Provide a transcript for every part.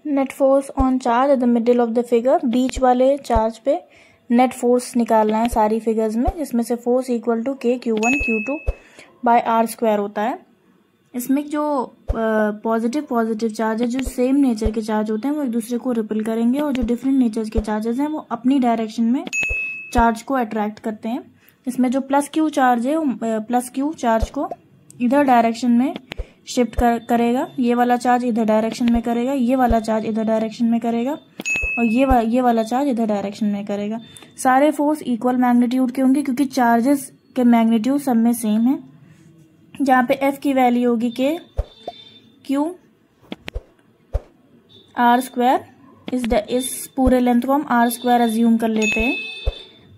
Net force on charge at the middle of the figure, बीच वाले charge पे net force निकालना है सारी फिगर्स में, जिसमें से force equal to k q1 q2 by r square होता है। इसमें जो पॉजिटिव चार्ज है, जो सेम नेचर के चार्ज होते हैं वो एक दूसरे को रिपेल करेंगे, और जो डिफरेंट नेचर के चार्जेस हैं वो अपनी डायरेक्शन में चार्ज को अट्रैक्ट करते हैं। इसमें जो प्लस क्यू चार्ज है, प्लस क्यू चार्ज को इधर डायरेक्शन में शिफ्ट करेगा, ये वाला चार्ज इधर डायरेक्शन में करेगा, ये वाला चार्ज इधर डायरेक्शन में करेगा, और ये वाला चार्ज इधर डायरेक्शन में करेगा। सारे फोर्स इक्वल मैग्नीट्यूड के होंगे क्योंकि चार्जेस के मैग्नीट्यूड सब में सेम है। जहाँ पे F की वैल्यू होगी k q r स्क्वायर, इस पूरे लेंथ को हम r स्क्वायर अज्यूम कर लेते हैं,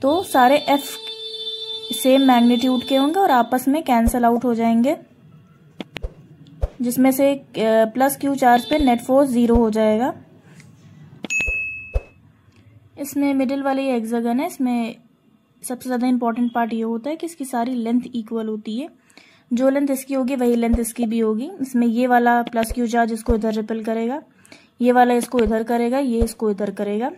तो सारे F सेम मैग्नीट्यूड के होंगे और आपस में कैंसल आउट हो जाएंगे, जिसमें से प्लस क्यू चार्ज पे नेट फोर्स 0 हो जाएगा। इसमें मिडिल वाली हेक्सागन है, इसमें सबसे ज्यादा इंपॉर्टेंट पार्ट ये होता है कि इसकी सारी लेंथ इक्वल होती है, जो लेंथ इसकी होगी वही लेंथ इसकी भी होगी। इसमें ये वाला प्लस क्यू चार्ज इसको इधर रिपेल करेगा, ये वाला इसको इधर करेगा, ये इसको इधर करेगा,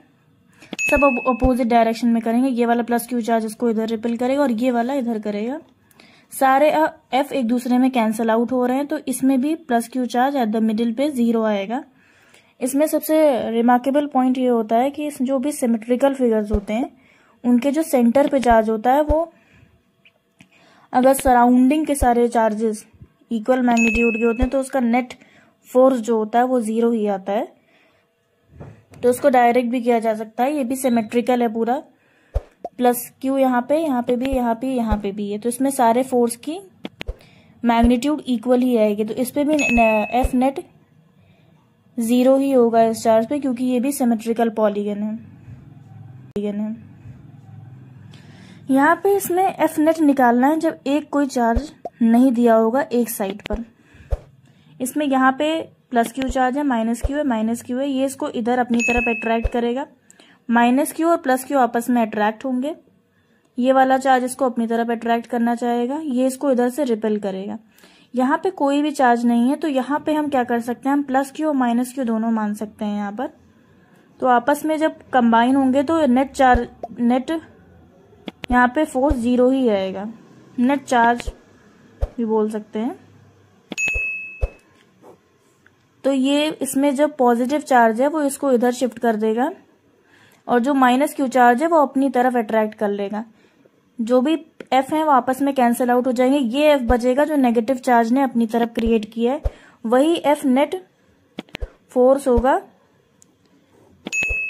सब अपोजिट डायरेक्शन में करेंगे। ये वाला प्लस क्यू चार्ज इसको इधर रिपेल करेगा और ये वाला इधर करेगा। सारे F एक दूसरे में कैंसल आउट हो रहे हैं, तो इसमें भी plus Q charge at the middle पे 0 आएगा। इसमें सबसे रिमार्केबल पॉइंट ये होता है कि जो भी सिमेट्रिकल फिगर्स होते हैं उनके जो सेंटर पे चार्ज होता है, वो अगर सराउंडिंग के सारे चार्जेस इक्वल मैग्नीट्यूड के होते हैं तो उसका नेट फोर्स जो होता है वो 0 ही आता है। तो उसको डायरेक्ट भी किया जा सकता है, ये भी सिमेट्रिकल है पूरा, प्लस क्यू यहाँ पे भी, यहाँ पे भी है, तो इसमें सारे फोर्स की मैग्नीट्यूड इक्वल ही आएगी। तो इस पे भी F नेट 0 ही होगा इस चार्ज पे, क्योंकि ये भी सिमेट्रिकल पॉलीगन है। यहाँ पे इसमें F नेट निकालना है जब एक कोई चार्ज नहीं दिया होगा एक साइड पर। इसमें यहाँ पे प्लस क्यू चार्ज है, माइनस क्यू है, ये इसको इधर अपनी तरफ अट्रैक्ट करेगा, माइनस क्यू और प्लस क्यू आपस में अट्रैक्ट होंगे, ये वाला चार्ज इसको अपनी तरफ अट्रैक्ट करना चाहेगा, ये इसको इधर से रिपेल करेगा। यहाँ पे कोई भी चार्ज नहीं है, तो यहाँ पे हम क्या कर सकते हैं, हम प्लस क्यू और माइनस क्यू दोनों मान सकते हैं यहाँ पर। तो आपस में जब कंबाइन होंगे तो नेट यहाँ पे फोर्स 0 ही आएगा, नेट चार्ज भी बोल सकते हैं। तो ये इसमें जो पॉजिटिव चार्ज है वो इसको इधर शिफ्ट कर देगा, और जो माइनस क्यू चार्ज है वो अपनी तरफ अट्रैक्ट कर लेगा। जो भी F है वो आपस में कैंसिल आउट हो जाएंगे, ये F बचेगा जो नेगेटिव चार्ज ने अपनी तरफ क्रिएट किया है, वही F नेट फोर्स होगा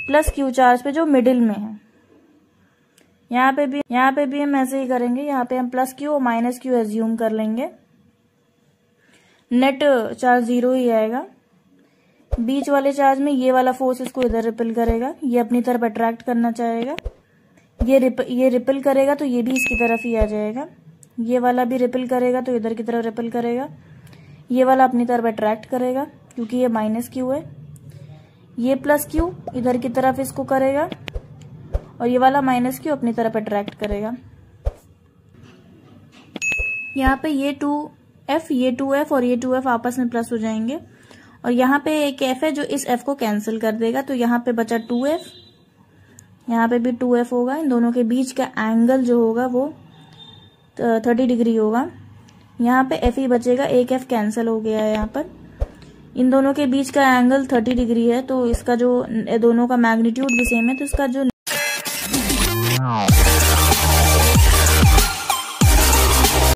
प्लस क्यू चार्ज पे जो मिडिल में है। यहाँ पे भी हम ऐसे ही करेंगे, यहाँ पे हम प्लस क्यू और माइनस क्यू एज्यूम कर लेंगे, नेट चार्ज 0 ही आएगा। बीच वाले चार्ज में ये वाला फोर्स इसको इधर रिपेल करेगा, ये अपनी तरफ अट्रैक्ट करना चाहेगा, ये रिपेल करेगा तो ये भी इसकी तरफ ही आ जाएगा, ये वाला भी रिपेल करेगा तो इधर की तरफ रिपेल करेगा, ये वाला अपनी तरफ अट्रैक्ट करेगा क्योंकि ये माइनस क्यू है, ये प्लस क्यू इधर की तरफ इसको करेगा, और ये वाला माइनस क्यू अपनी तरफ अट्रैक्ट करेगा। यहाँ पे ये 2F और ये 2F आपस में प्लस हो जाएंगे, और यहाँ पे एक F है जो इस F को कैंसिल कर देगा, तो यहाँ पे बचा 2F, यहाँ पे भी 2F होगा। इन दोनों के बीच का एंगल जो होगा वो 30 डिग्री होगा। यहाँ पे F ही बचेगा, एक F कैंसिल हो गया है यहाँ पर। इन दोनों के बीच का एंगल 30 डिग्री है, तो इसका जो दोनों का मैग्नीट्यूड भी सेम है, तो इसका जो